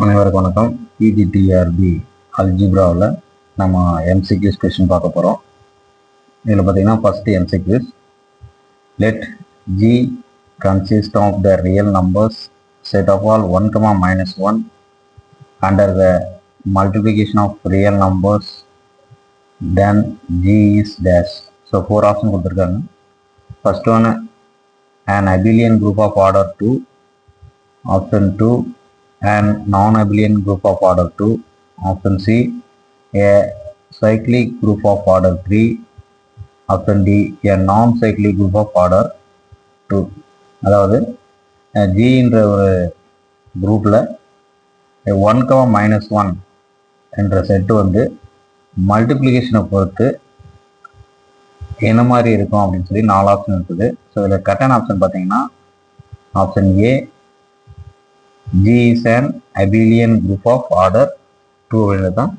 அனைவருக்கும் வணக்கம். பிஜிடிஆர்பி அல்ஜிப்ராவில் நம்ம எம்சிக்யூஸ் கொஸ்டின் பார்க்க போகிறோம். இதில் பார்த்தீங்கன்னா first MCQs, let G consist of the real numbers set of all 1, -1 under the multiplication of real numbers then G is dash. So 4 option கொடுத்துருக்காங்க. First one, an abelian group of order 2. Option 2, and non-abelian group of order 2. Option C, a cyclic group of order 3. Option D, a non-cyclic group of order 2. அதாவது ஜின்ற ஒரு குரூப்பில் 1, -1 என்ற set வந்து மல்டிப்ளிகேஷனை பொறுத்து என்ன மாதிரி இருக்கும் அப்படின்னு சொல்லி 4 ஆப்ஷன் இருக்குது. ஸோ இதில் கரெக்டான ஆப்ஷன் பார்த்தீங்கன்னா option A, G is an abelian group of order 2 அப்படின்றது தான்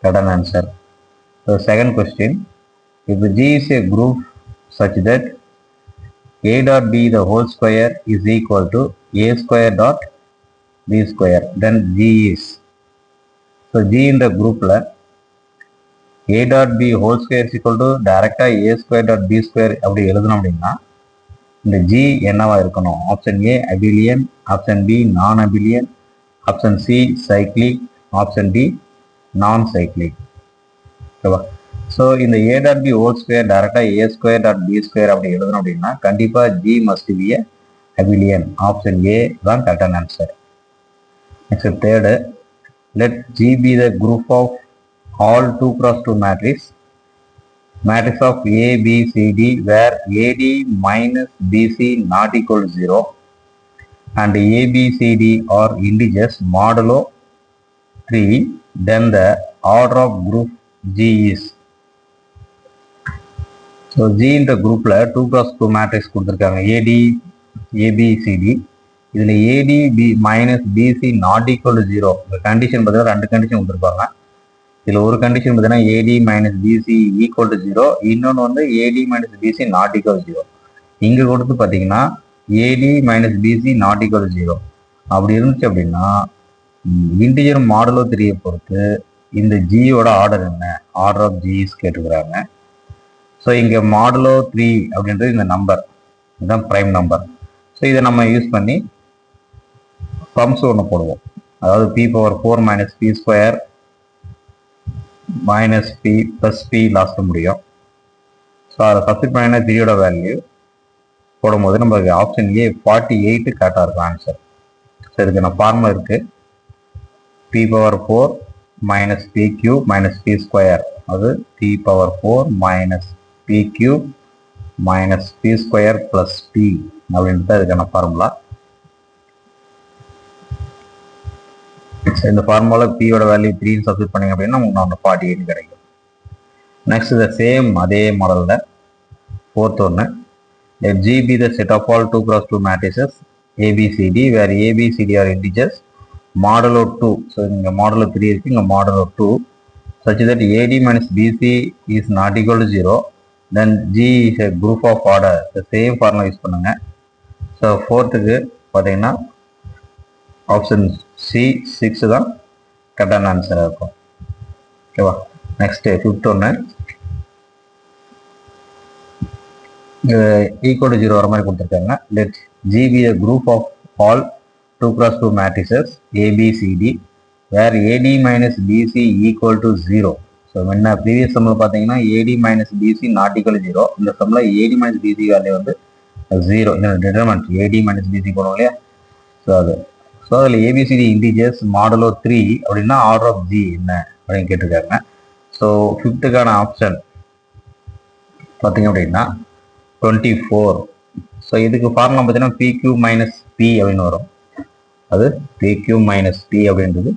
கரெக்டான answer. So second question, if G is a group such that A dot B the whole square is equal to A square dot B square, then G is. So G in the group la A dot B whole square is equal to direct A square dot B square அப்படி எழுதணும் அப்படின்னா இந்த G என்னவா இருக்கணும்? Option A abelian, option B non abelian, option C cyclic, option D non cyclic. ஓகேவா? So இந்த A dot B whole square டைரக்டாக A square dot B square அப்படி எழுதணும் அப்படின்னா கண்டிப்பாக G must be a abelian. Option A தான் கரெக்டான answer. Next third, let G be the group of all 2x2 matrix of A, B, C, D where AD minus BC not equal to 0 and A, B, C, D are integers modulo 3, then the order of group G is. So G in the group la 2x2 matrix கொடுத்திருக்காங்க. AD, AB, CD. இதில் AD minus BC not equal to 0. இந்த condition பார்த்தீங்கன்னா 2 condition கொடுத்துருப்பாங்க. இதில் ஒரு condition பார்த்தீங்கன்னா AD minus BC equal to 0, இன்னொன்று வந்து AD minus BC not equal 0. இங்கே கொடுத்து பார்த்தீங்கன்னா AD minus BC not equal 0 அப்படி இருந்துச்சு அப்படின்னா இன்டிஜர் மாடுலோ 3 பொறுத்து இந்த ஜியோட ஆர்டர் என்ன, ஆர்டர் ஆஃப் ஜிஸ் கேட்டுக்கிறாங்க. ஸோ இங்கே மாடுலோ 3 அப்படின்றது இந்த நம்பர், இதுதான் ப்ரைம் நம்பர். ஸோ இதை நம்ம யூஸ் பண்ணி சம்ஸ் ஒன்று போடுவோம். அதாவது p⁴ minus P square minus P plus P last முடியும். ஸோ அதை சப்ஸ்டிட் பண்ணினா 3யோட வேல்யூ போடும்போது நமக்கு ஆப்ஷன் ஏ 48 கரெக்டாக இருக்கும் ஆன்சர். ஸோ இதுக்கு நான் ஃபார்முலா இருக்குது, p⁴ minus P cube minus P square, அது p⁴ minus P cube minus P square plus P அப்படின்ட்டு அதுக்கான ஃபார்முலா. இந்த ஃபார்முலா பியோட வேல்யூ 3 சப்ஸ்டிட் பண்ணிங்க அப்படின்னா உங்களுக்கு 48 கிடைக்கும். நெக்ஸ்ட் த சேம் அதே மாடலில் ஃபோர்த் ஒன்று, let G be the set of all 2x2 matrices ABCD where ABCD are integers modulo 2. So இங்கே மாடலோ 3 இருக்குது, இங்கே modulo 2 such that AD minus BC is not equal to 0, then G is a group of order. The same formula use பண்ணுங்க. So ஃபோர்த்துக்கு பார்த்தீங்கன்னா option C 6 தான் கரெக்டான ஆன்சராக இருக்கும். ஓகேவா? நெக்ஸ்ட்டு ஃபிஃப்த் ஒன்று, ஈக்குவல் டு 0 வர மாதிரி கொடுத்துருக்காங்க. Let G be a group of all 2x2 matrices ABCD where AD minus BC equal to 0. So என்ன ப்ரீவியஸ் சம்மில் பார்த்தீங்கன்னா AD minus BC not equal to 0. இந்த சம்மில் AD minus BC வேல்யூ வந்து 0. இந்த டிட்டர்மெண்ட் AD minus BC போனோம் இல்லையா? So அது ஸோ அதில் ஏபிசிடி இன்டிஜர்ஸ் மாடலோ 3 அப்படின்னா ஆர்டர் ஆஃப் ஜி என்ன அப்படின்னு கேட்டிருக்காங்க. ஸோ ஃபிஃப்த்துக்கான ஆப்ஷன் பார்த்தீங்க அப்படின்னா 24. ஸோ இதுக்கு ஃபார்முலா பார்த்தீங்கன்னா பி கியூ மைனஸ் பி அப்படின்னு வரும். அது பி கியூ மைனஸ் பி அப்படின்றது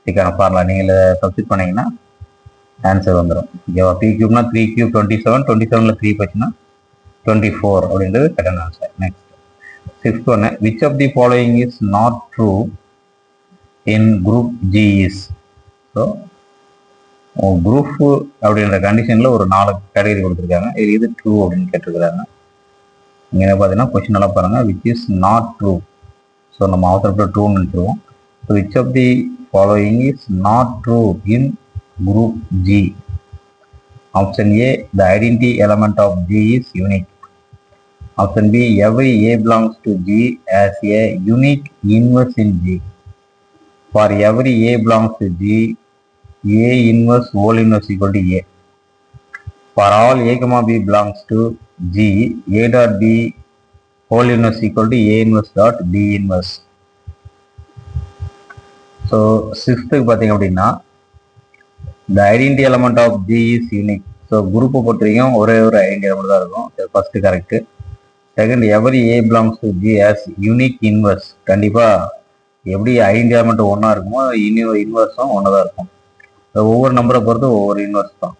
இதுக்கான ஃபார்முலா. நீங்கள் சப்ஸ்டிட் பண்ணிங்கன்னா ஆன்சர் வந்துடும். ஓகேவா? பி கியூப்னா 3 கியூப் 27, 27ல் 3 போச்சுன்னா 24 அப்படின்றது கரெக்டான ஆன்சர். நெக்ஸ்ட் சிக்ஸ்த் ஒன்று, which of the following is not true in group G is. So group அப்படின்ற கண்டிஷனில் ஒரு 4 கேட்டகரி கொடுத்துருக்காங்க. இது ட்ரூ அப்படின்னு கேட்டிருக்கிறாங்க. இங்கே பார்த்தீங்கன்னா கொஸ்டின் நல்லா பாருங்கள், which is not true. So நம்ம அவசரப்பட்டு ட்ரூன்னு நினச்சிருவோம். So which of the following is not true in group G? Option A, the identity element of G is unique. Option B, every A belongs to G as a unique inverse in G. For every A belongs to G, A inverse whole inverse equal to A. For all A comma B belongs to G, A dot B whole inverse equal to A inverse dot B inverse. So sixth பார்த்தீங்க அப்படின்னா, the identity element of G is unique. So குரூப்பை பொறுத்தவரைக்கும் ஒரே ஒரு identity element தான் இருக்கும். First correct. Second, every A belongs to G as unique inverse. கண்டிப்பாக எப்படி ஐடென்டி எலமெண்ட் ஒன்றா இருக்குமோ இன்வர்ஸும் ஒன்று தான் இருக்கும். ஒவ்வொரு நம்பரை பொறுத்து ஒவ்வொரு இன்வர்ஸ் தான்.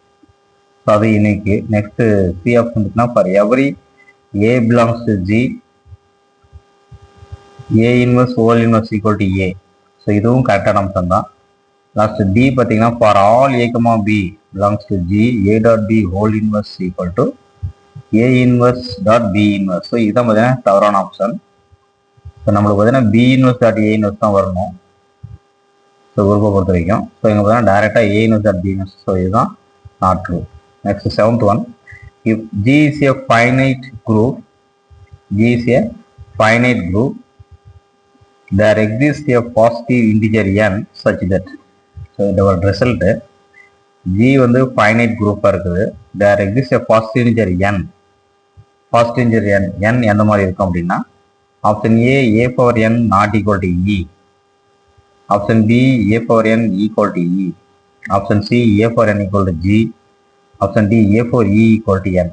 ஸோ அது யூனிக்கு. நெக்ஸ்ட்டு சி ஆப்ஷன் இருக்குன்னா, for every A belongs to G, A inverse whole inverse equal to A. So இதுவும் கரெக்டான அம்சம் தான். லாஸ்ட் டி பார்த்தீங்கன்னா, for all A comma B belongs to G, A dot B whole inverse equal to A inverse dot B inverse. So இதான் பார்த்தீங்கன்னா தவறான option. So நம்மளுக்கு பார்த்தீங்கன்னா B inverse dot A inverse தான் வரணும். ஸோ குரூப்பை பொறுத்த வரைக்கும். ஸோ இங்கே பார்த்தீங்கன்னா டேரெக்டாக A inverse dot B inverse. So இதுதான் not true. Next seventh one, if G is a finite group, G is a finite group, there exists a positive integer n such that. So இதோட result G வந்து finite குரூப்பாக இருக்குது. there exists a positive integer n. Positive integer n, n எந்த மாதிரி இருக்கும் அப்படின்னா, option A, A power n not equal to e. Option B, A power n equal to e. Option C, A power n equal to G. Option D, A power e equal to n.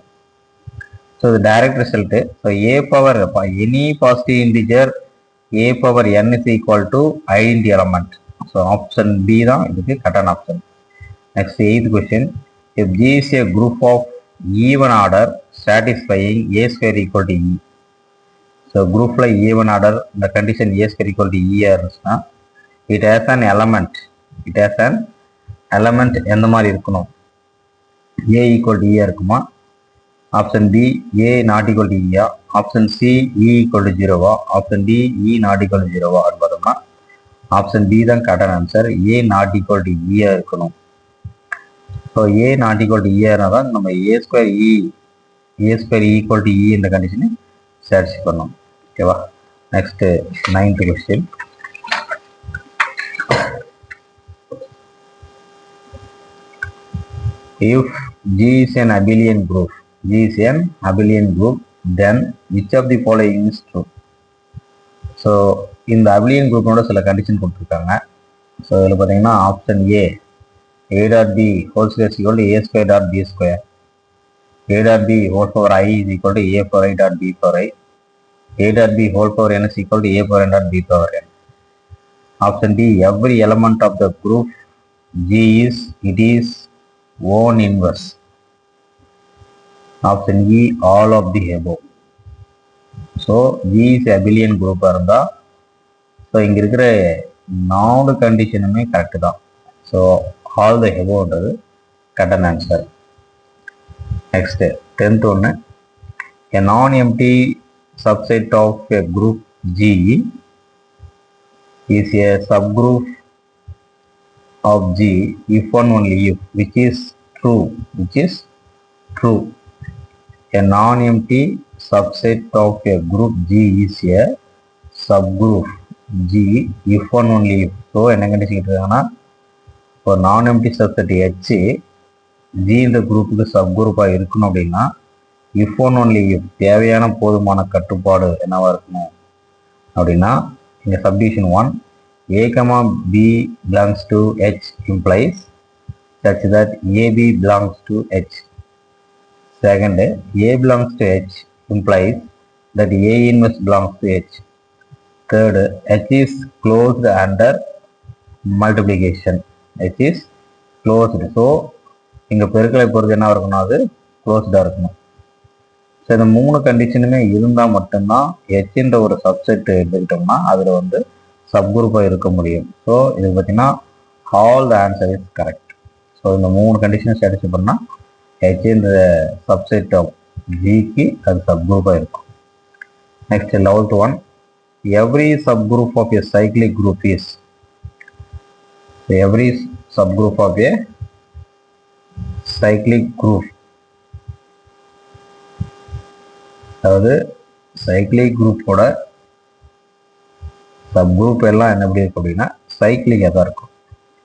So இது direct result. So A power any positive integer a power n is equal to identity element. So option B தான் இதுக்கு கரெக்டான option. Next, eighth question, if G is a group of even order satisfying a square equal to e. So groupல even order the condition a square equal to e இருந்துச்சுன்னா, it has an element. It has an element எந்த மாதிரி இருக்கணும்? a equal to e இருக்குமா? Option B, A not equal to இயா. Option C, e equal to ஜீரோவா. Option D, e not equal to ஜீரோவா அப்படின்னு பார்த்தோம்னா ஆப்ஷன் பி தான் கரெக்டான answer. A not equal to இயா இருக்கணும். So A not equal to இயா தான் நம்ம A square equal to e இந்த கண்டிஷனை சாட்டிஸ்ஃபை பண்ணோம். ஓகேவா? Next ninth question, if G is an abelian group, G is an abelian group, then which of the following is true? So இந்த abelian குரூப்போட சில கண்டிஷன் கொடுத்துருக்காங்க. ஸோ இதில் பார்த்தீங்கன்னா option A, A dot B whole square equal to A square dot B square. A dot B whole power I is equal to A power I dot B power I. A dot B whole power N is equal to A power N dot B power N. Option D, every element of the group G is it is own inverse. Option E, all of the above. So G is abelian குரூப்பாக இருந்தால், so இங்கே இருக்கிற 4 கண்டிஷனுமே correct தான். So all the above கரெக்டான ஆன்சர். Next 10th ஒன்று, a non-empty subset of a group G is a subgroup of G if one only if, which is true. A non-empty subset of a group G is a subgroup G if one only if. So என்ன condition கேட்டிருக்காங்கன்னா, ஒரு நான் empty subset H G இந்த குரூப்புக்கு சப்குரூப்பாக இருக்கணும் அப்படின்னா, if one only if தேவையான போதுமான கட்டுப்பாடு என்னவா இருக்கணும் அப்படின்னா, இங்கே subdivision 1, A comma B belongs to H implies such that AB belongs to H. Second, A belongs to H implies that A inverse belongs to H. Third, H is closed under multiplication. H is closed. So இங்கே பெருக்கலை பொறுத்து என்ன இருக்கணும், அது க்ளோஸ்டாக இருக்கணும். So இந்த 3 கண்டிஷனுமே இருந்தால் மட்டும்தான் ஹெச்ன்ற ஒரு சப்செட் எடுத்துக்கிட்டோம்னா அதில் வந்து சப்குரூப்பாக இருக்க முடியும். ஸோ இது பார்த்தீங்கன்னா all the answer is correct. So இந்த 3 கண்டிஷனை சாட்டிஸ்ஃபை பண்ணால் ஹெச்ன்ற சப்செட் ஆஃப் ஜிக்கு அது சப்குரூப்பாக இருக்கும். Next, 11th one. Every subgroup of a cyclic group is. Every subgroup of a cyclic group. அதாவது சைக்ளிக் குரூப்போட சப்குரூப் எல்லாம் என்ன எப்படி இருக்கும் அப்படின்னா சைக்ளிக்காக தான் இருக்கும்.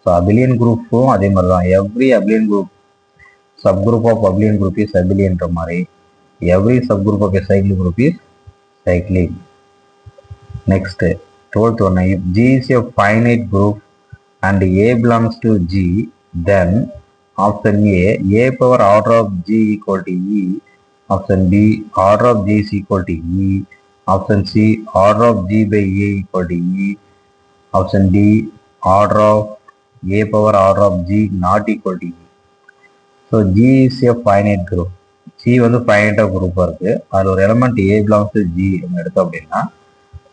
ஸோ அபிலியன் குரூப்பும் அதே மாதிரி தான். Every abelian group subgroup of abelian group is அபிலியன்ற மாதிரி every subgroup of a cyclic group is cyclic. Next, 12th one. If G is a finite group and A belongs to G, then option A power order of G equal to E, option B order of G is equal to E, option C order of G by A equal to E, option D order of A power order of G not equal to E. So G is a finite group. G வந்து ஃபைனைட்டாக குரூப்பாக இருக்குது. அதில் ஒரு element A belongs to G எடுத்தோம் அப்படின்னா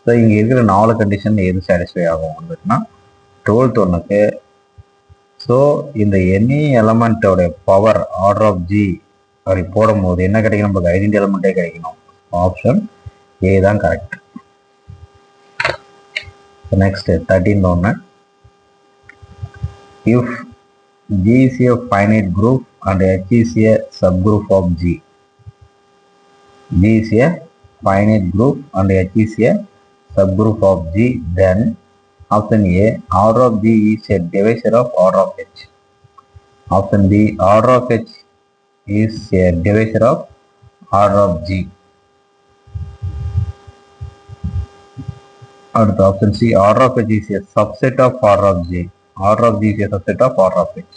so இங்கே இருக்கிற 4 condition எது சாட்டிஸ்ஃபை ஆகும் அப்படின்னா 12th ஒன்றுக்கு. ஸோ இந்த எனி எலமெண்ட்டோடைய பவர் ஆர்டர் ஆஃப் ஜி அப்படி போடும்போது என்ன கிடைக்கும், நமக்கு ஐடென்டி எலமெண்ட்டே கிடைக்கணும். ஆப்ஷன் ஏ தான் கரெக்ட். நெக்ஸ்ட் 13th ஒன்று. If G is a finite group and H is a subgroup of G. G is a finite group and H is a subgroup of G, then option A order of G is a divisor of order of H. Option B order of H is a divisor of order of G. அடுத்து option C order of H is a subset of order of G. Order of G is a subset of order of H.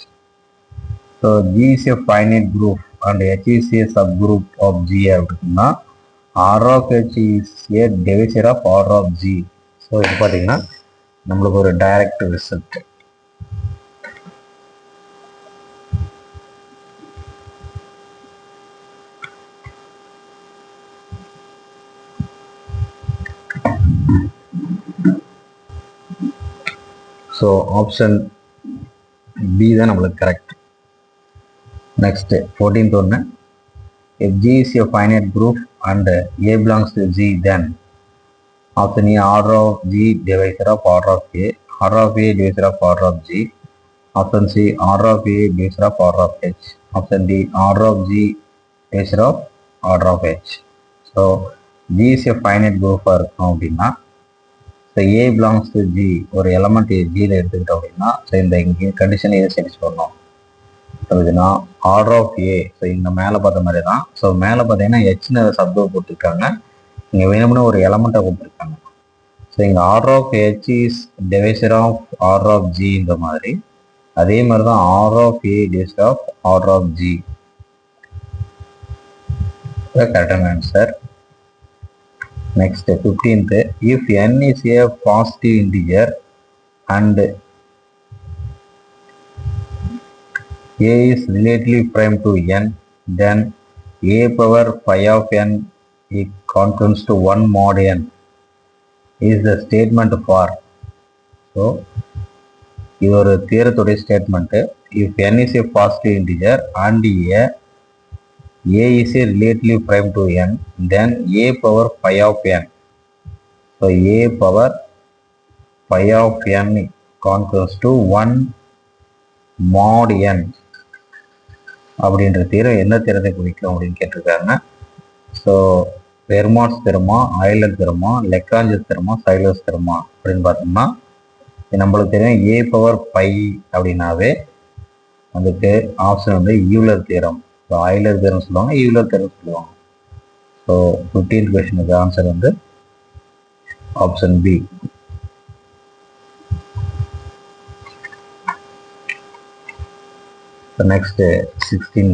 So G is a finite group and H is a subgroup of G அப்படின்னா order of H is a divisor of order of G. So இது பார்த்தீங்கன்னா நம்மளுக்கு ஒரு direct result. So option B தான் நம்மளுக்கு correct. Next 14th ஒன்று. If G is a finite group and A belongs to G, then option A order of G divisor of order of A, order of A divisor of order of G, option C order of A divisor of order of H, option D order of G divisor of order of H. So G is a finite group இருக்கும் அப்படின்னா so A belongs to G ஒரு element ஜியில் எடுத்துக்கிட்டோம் அப்படின்னா so இந்த இங்கே condition எதை satisfy பண்ணணும் அப்படின்னா ஆர்டர் ஆஃப் ஏ. ஸோ இங்கே மேலே பார்த்த மாதிரி தான். ஸோ மேலே பார்த்தீங்கன்னா ஹெச்னு சப்குரூப் கொடுத்துருக்காங்க, இங்கே வேணும்னு ஒரு எலமெண்ட்டை கொடுத்துருக்காங்க. ஸோ இங்கே order of H is divisor of order of G இந்த மாதிரி. அதே மாதிரி தான் order of A divisor of order of G. கரெக்டான answer. Next 15th. If n is a positive integer and a is relatively prime to n, then a power phi of n is constants to 1 mod n is the statement for. So இது ஒரு தியரத்துடைய statement. If n is a positive integer and a is a relatively prime to n, then a power phi of n. So a power phi of n constants to 1 mod n அப்படின்ற தீரம் எந்த தீரத்தை குறிக்கும் அப்படின்னு கேட்டிருக்காங்க. So வெர்மாட்ஸ் திறமா, Euler திறமா, Lagrange's திறமா, சைலர்ஸ் திறமா அப்படின்னு பார்த்தோம்னா நம்மளுக்கு தெரியும் ஏ பவர் பை அப்படின்னாவே அதுக்கு ஆப்ஷன் வந்து Euler theorem. So Euler theorem சொல்லுவாங்க, யூலர் தியரம் சொல்லுவாங்க. ஸோ 15th கொஸ்டினுக்கு ஆன்சர் வந்து option B. Next 16.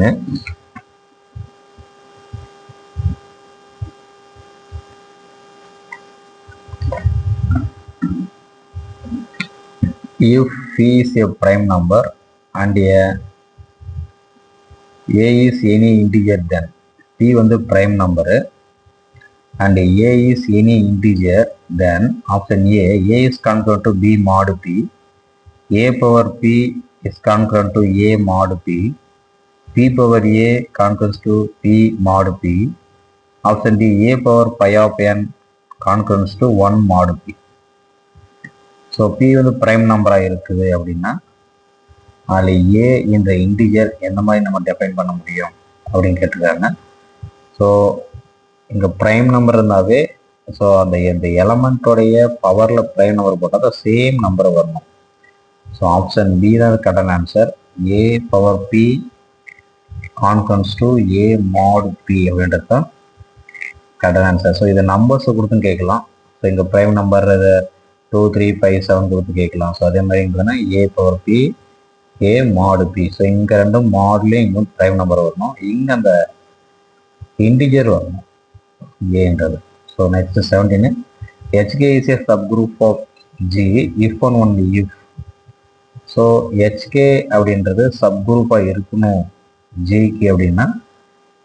If p is a prime number and a is any integer, then p வந்து prime number and a is any integer, then option A is concurrent to b mod p, a power p is concurrent to a mod p, p power a concurrent to p mod p, option D a power pi of n congruence to 1 mod p. So p வந்து prime நம்பராக இருக்குது அப்படின்னா அதில் a என்ற integer எந்த மாதிரி நம்ம define பண்ண முடியும் அப்படின்னு கேட்டிருக்காங்க. ஸோ இங்கே ப்ரைம் நம்பர் இருந்தாவே ஸோ அந்த எலமெண்ட்டோடைய பவரில் ப்ரைம் நம்பர் போட்டால் தான் சேம் நம்பர் வரணும். ஸோ ஆப்ஷன் பி தான் கரெக்டான answer. a power p congruence to a mod p அப்படின்றது தான் கரெக்டான ஆன்சர். ஸோ இதை நம்பர்ஸை கொடுத்தும் கேட்கலாம். ஸோ இங்கே ப்ரைம் நம்பர் 2 3 5 7 கொடுத்து கேட்கலாம். ஸோ அதே மாதிரி இருந்ததுன்னா a power p a mod p. So இங்கே ரெண்டும் மாட்லேயும் இங்கே ப்ரைம் நம்பர் வரணும், இங்கே அந்த இன்டிஜர் வரணும் ஏன்றது. So next 17 hk is a subgroup of g if and only if. So hk அப்படின்றது சப்குரூப்பாக இருக்கணும் ஜிக்கு அப்படின்னா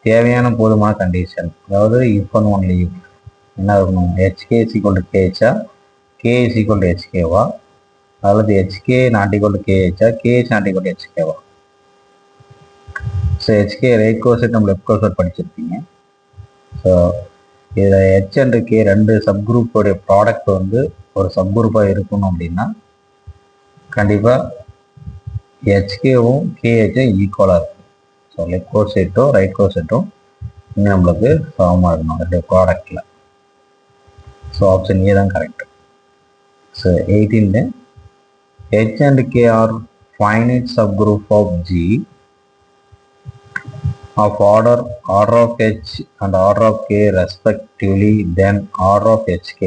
தேவையான போதுமான கண்டிஷன், அதாவது if and only if என்ன இருக்கணும், hk is equal to kh, k is equal to hk அல்லது hk not equal to kh, kh not equal to hk. So hk right corset நம்ம லெஃப்ட் கோர்செட் படிச்சிருப்பீங்க. So இதில் h and k ரெண்டு சப்குரூப்போடைய product வந்து ஒரு சப்குரூப்பாக இருக்கணும் அப்படின்னா கண்டிப்பாக ஹெச்கேவும் கேஹெச்சும் ஈக்குவலாக இருக்கும். ஸோ லெஃப்ட் கோர்செட்டும் ரைட் கோர்செட்டும் இங்கே நம்மளுக்கு சமமாக இருக்கணும் ரெண்டு ப்ராடக்டில். ஸோ ஆப்ஷன் ஏ தான் correct. So 18 h and k are finite subgroup of G of order of h and order of k respectively, then order of hk.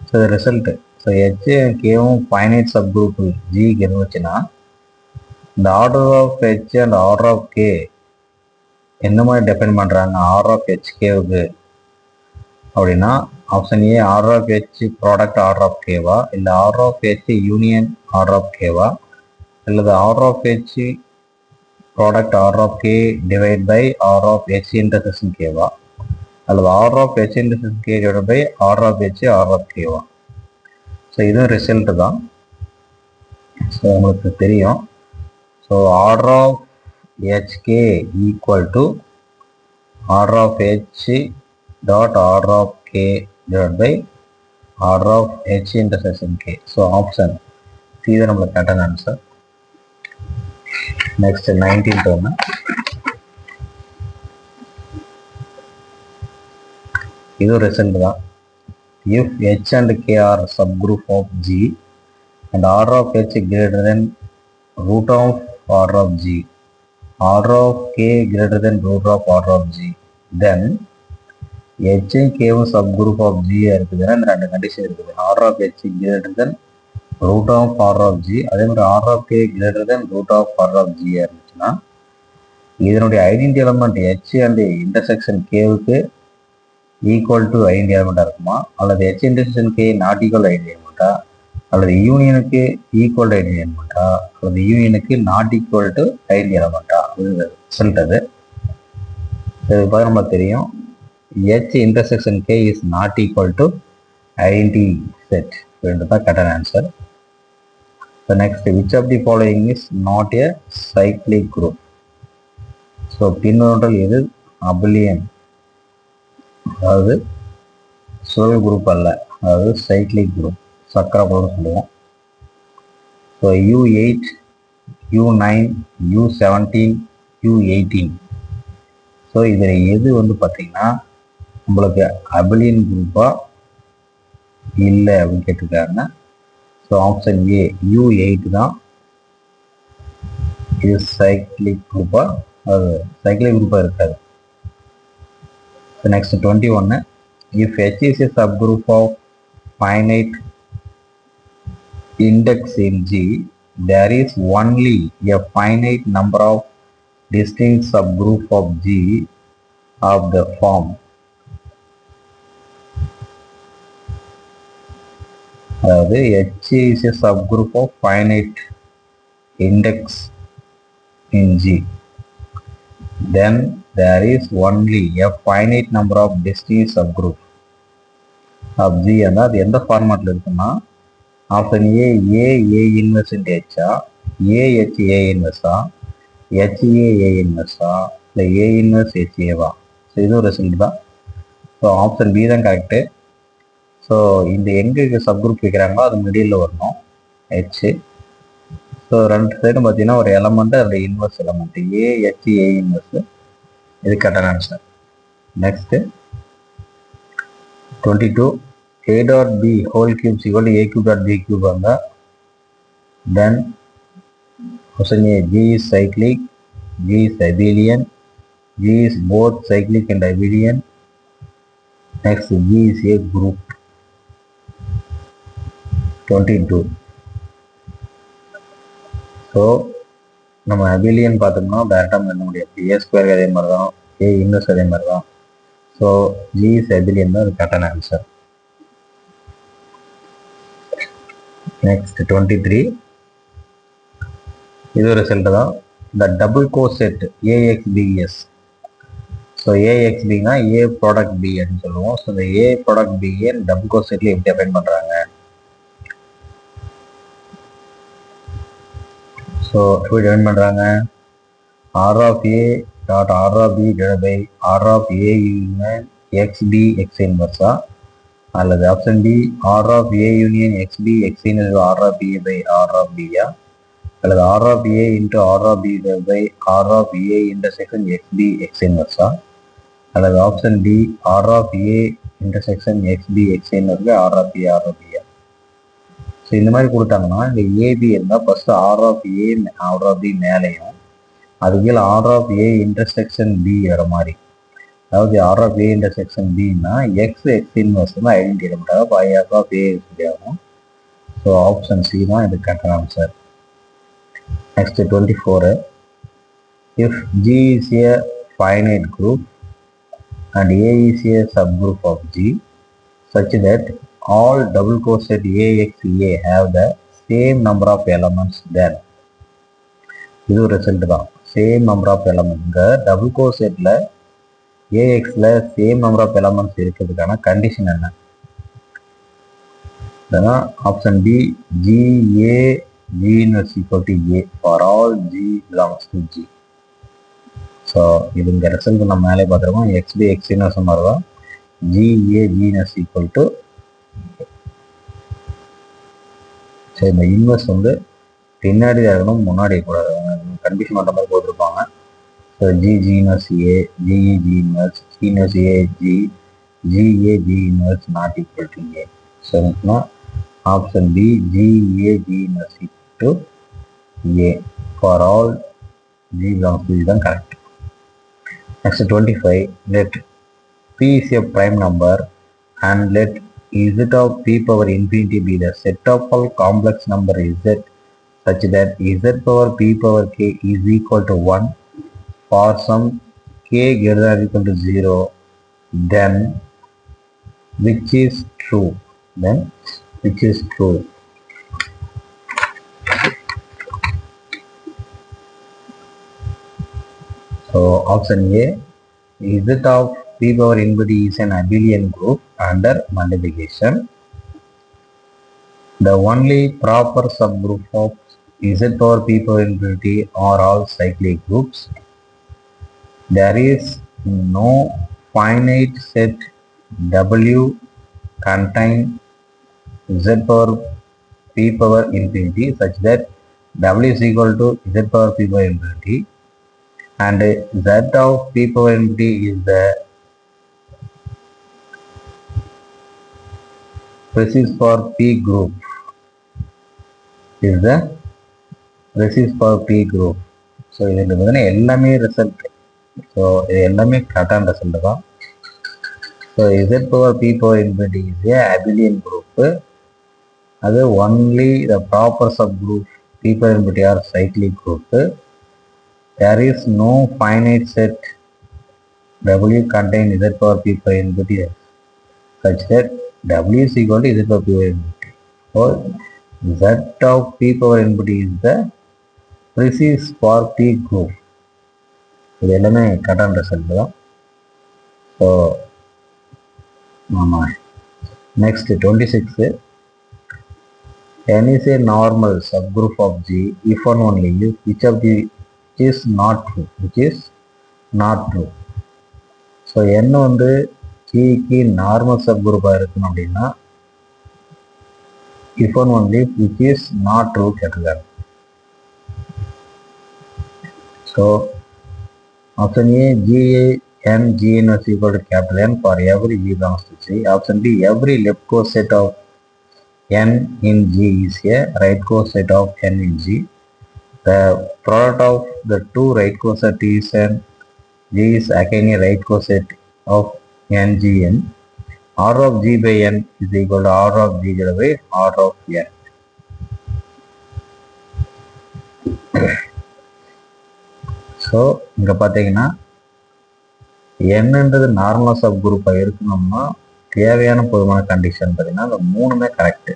So the result, so h and k finite subgroup G இருந்துச்சுன்னா இந்த order of h and order of k எந்த மாதிரி define பண்ணுறாங்க order of hkவுக்கு அப்படின்னா option A order of h product order of கேவா, இல்லை order of h union order of கேவா, அல்லது order of h product order of K divide by order of h intersection கேவா, அல்லது order of h intersection K divide by order of h order of கேவா. So இதுவும் result தான். So உங்களுக்கு தெரியும். So order of hk equal to order of h dot order of k divide by order of h intersection k. So option C தான் நம்மளுக்கு கரெக்டான answer. Next 19th ஒன்று, இது ரிசல்ட் தான். if h and k are subgroup of G and order of h greater than root of order of G, order of k greater than root of order of G, then h and k subgroup of G இருக்குதுன்னா இந்த ரெண்டு condition இருக்குது. order of h greater than root of order of G, அதே மாதிரி order of k greater than root of order of G இருந்துச்சுன்னா இதனுடைய identity element h and intersection கேவுக்கு equal to identity எலமெண்ட்டாக இருக்குமா, அல்லது h intersection K not equal identity எலமெண்ட்டா, அல்லது யூனியனுக்கு ஈக்குவல் ஐடென்டி எலமெண்ட்டா, அல்லது யூனியனுக்கு நாட் ஈக்குவல் டு ஐடென்டி எலமெண்ட்டா அப்படின்னு சொல்லிட்டது. இது பார்த்து நம்மளுக்கு தெரியும் h intersection k is not equal to identity set அப்படின்றது தான் கரெக்டான answer. So next which of the following is not a cyclic group. So பின்னொன்றில் எது அபிலியன், அதாவது சுழல் குரூப் அல்ல, அதாவது சைக்ளிக் குரூப், சக்கர குரூப் சொல்லுவோம். So U8, U9, U17, U18. So இதில் எது வந்து பார்த்தீங்கன்னா நம்மளுக்கு அபிலியன் குரூப்பா இல்லை அப்படின்னு கேட்டிருக்காங்க. ஸோ ஆப்ஷன் ஏ U8 தான் இது சைக்ளிக் குரூப்பா, அது சைக்ளிக் குரூப்பாக இருக்காது. So next 21, if H is a subgroup of finite index in G, there is only a finite number of distinct subgroup of G of the form. அதாவது H is a subgroup of finite index in G, then there is only a finite number of distinct subgroup of G. and அது எந்த ஃபார்மேட்டில் இருக்குன்னா option A A inverse into ஹெச்சா, AH A இன்வெர்ஸா, HA A இன்வெர்ஸா, இல்லை A inverse HAவா. So இதுவும் ரிசல்ட் தான். ஸோ ஆப்ஷன் பி தான் கரெக்டு. ஸோ இந்த எங்கே சப்குரூப் வைக்கிறாங்களோ அது மிடில் வரணும் ஹெச். ஸோ ரெண்டு சைடும் பார்த்தீங்கன்னா ஒரு எலமெண்ட் அதோட இன்வெர்ஸ் எலமெண்ட் ஏஹெச் ஏ இன்வெர்ஸ். இது கரெக்டான answer. Next 22 a dot b whole cube is equal to a cube dot b cube வந்தா then question A, G is cyclic, G is abelian, G is both cyclic and abelian. Next G is a group. 22. So நம்ம abelian பார்த்தோம்னா டேரெக்டாக பண்ண முடியாது. ஏ square அதே மாதிரி தான், ஏ inverse அதே மாதிரி தான். ஸோ G is abelian தான் அது கரெக்டான ஆன்சர். நெக்ஸ்ட் 23. இது ஒரு ரிசல்ட் தான். இந்த டபுள் கோசெட் ஏஎக்ஸ்பிஎஸ். ஸோ ஏஎக்ஸ்பினா ஏ ப்ராடக்ட் பி அப்படின்னு சொல்லுவோம். ஸோ இந்த ஏ ப்ராடக்ட் பிஏ டபுள் கோசெட்ல எப்படி அப்ளைன் பண்ணுறாங்க? ஸோ எப்படி டிஃபைன் பண்ணுறாங்க? R of A dot R of B divide by R of A union XB X இன்வர்ஸா, அல்லது option B R of A union XB X inverse R of B by R of பியா, அல்லது R of A into R of B by R of A intersection XB X இன்வர்ஸா, அல்லது option D R of A intersection XB X inverse R of B R of பியா. So இந்த மாதிரி கொடுத்தாங்கன்னா இந்த AB இருந்தால் first R of A R of B மேலேயும் அது கீழே R of A intersection B வர மாதிரி, அதாவது ஆர் ஆஃப் ஏ இன்டர்செக்ஷன் பின்னா எக்ஸ் எக்ஸ் இன்வர்ஸ் வந்து ஐடென்டிஃபை பண்ணுறாங்க. பை ஆர் ஆஃப் ஏ ஆகும். ஸோ ஆப்ஷன் சி தான் இது கரெக்டான answer. Next 24. If G is a finite group and A is a subgroup of G such that all double coset AXA have the same number of elements, then இது ஒரு result தான். Same number of element double கோசெட்ல ஏஎக்ஸ்ல same number of elements இருக்கிறதுக்கான condition என்ன? இதெல்லாம் option B GA G inverse equal to A for all G belongs to G. So இது இந்த ரிசல்ட் நம்ம மேலே பார்த்துருக்கோம். எக்ஸ்பி எக்ஸ் இன்வர்ஸ் மாதிரி தான் GA G inverse equal to A. So இந்த இன்வர்ஸ் வந்து பின்னாடி இருக்கணும், முன்னாடி கூடாது. கன்ஃபியூஷன் பண்ணுற மாதிரி போட்டிருப்பாங்க. So G inverse A, GE G inverse, G inverse A G, GA G inverse not equal to A. So option B GA G inverse to A for all G belongs to G தான் correct. Next 25. Let P is a prime number and let Z of P power infinity be the set of all complex number Z such that Z power P power K is equal to 1 for some K greater than or equal to 0, then which is true? Then which is true? So option A, Z of P power infinity is an abelian group under multiplication. The only proper subgroup of Z power P power infinity are all cyclic groups. There is no finite set W contain Z power P power infinity such that W is equal to Z power P power infinity, and Z of P power infinity is the basis for P group. Is the basis for P group. So இதில் பார்த்தீங்கன்னா எல்லாமே result. So இது எல்லாமே கரெக்டான result தான். So Z power P power infinity is a abelian group. அது only the proper subgroup P power infinity are cyclic group. There is no finite set W contain Z power P power infinity such that W is equal to Z power P power infinity. So Z of P power infinity is the basis for P group. இது எல்லாமே கரெக்டான result தான். So ஆமாம். Next 26. N is a normal subgroup of G if and only if which of the is not true, which is not true. So N வந்து Gக்கு normal சப்குரூப்பாக இருக்கணும் அப்படின்னா if and only which is not true கேட்டிருக்காரு. So option A, Gn is equal to capital N for every G belongs to C. Option B, every left coset of N in G is a right coset of N in G. The product of the two right coset is and G is again a right coset of NGN. R of G by N is equal to R of G by R of N. So இங்கே பார்த்தீங்கன்னா என்னன்றது normal sub குரூப்பாக இருக்கணும்னா தேவையான பொதுவான condition பார்த்தீங்கன்னா அந்த மூணுமே கரெக்டு.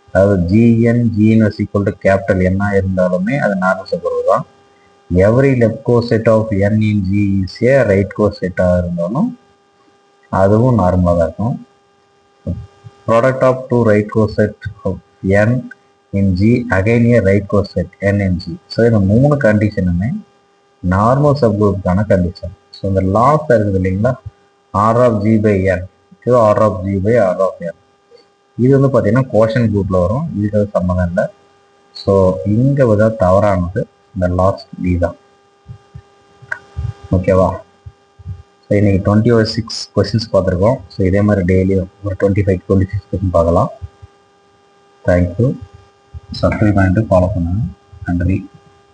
அதாவது GN is equal to capital என்ன இருந்தாலுமே அது நார்மல் சப் குரூப் தான். Every left coset of N in G is a right கோசெட்டாக இருந்தாலும் அதுவும் நார்மலாக தான் இருக்கும். Product of two right coset of N in G again a right coset N in G. So இந்த மூணு கண்டிஷனுமே நார்மல் சப் குரூப்புக்கான கண்டிஷன். ஸோ இந்த லாஸ்ட் இருக்குது இல்லைங்களா, R of G by N, இது R of G by R of n. இது வந்து பார்த்தீங்கன்னா கோஷன் குரூப்பில் வரும், இதுக்கு சம்மந்தம் இல்லை. ஸோ இங்கே வந்து தவறானது இந்த லாஸ்ட் டி தான். ஓகேவா? ஸோ இன்றைக்கி 26 கொஸ்டின்ஸ் பார்த்துருக்கோம். ஸோ இதே மாதிரி டெய்லியும் ஒரு 25-26 கொஸ்டின் பார்க்கலாம். தேங்க்யூ. சப்ஸ்கிரைப் பண்ணிட்டு ஃபாலோ பண்ணுங்கள். நன்றி.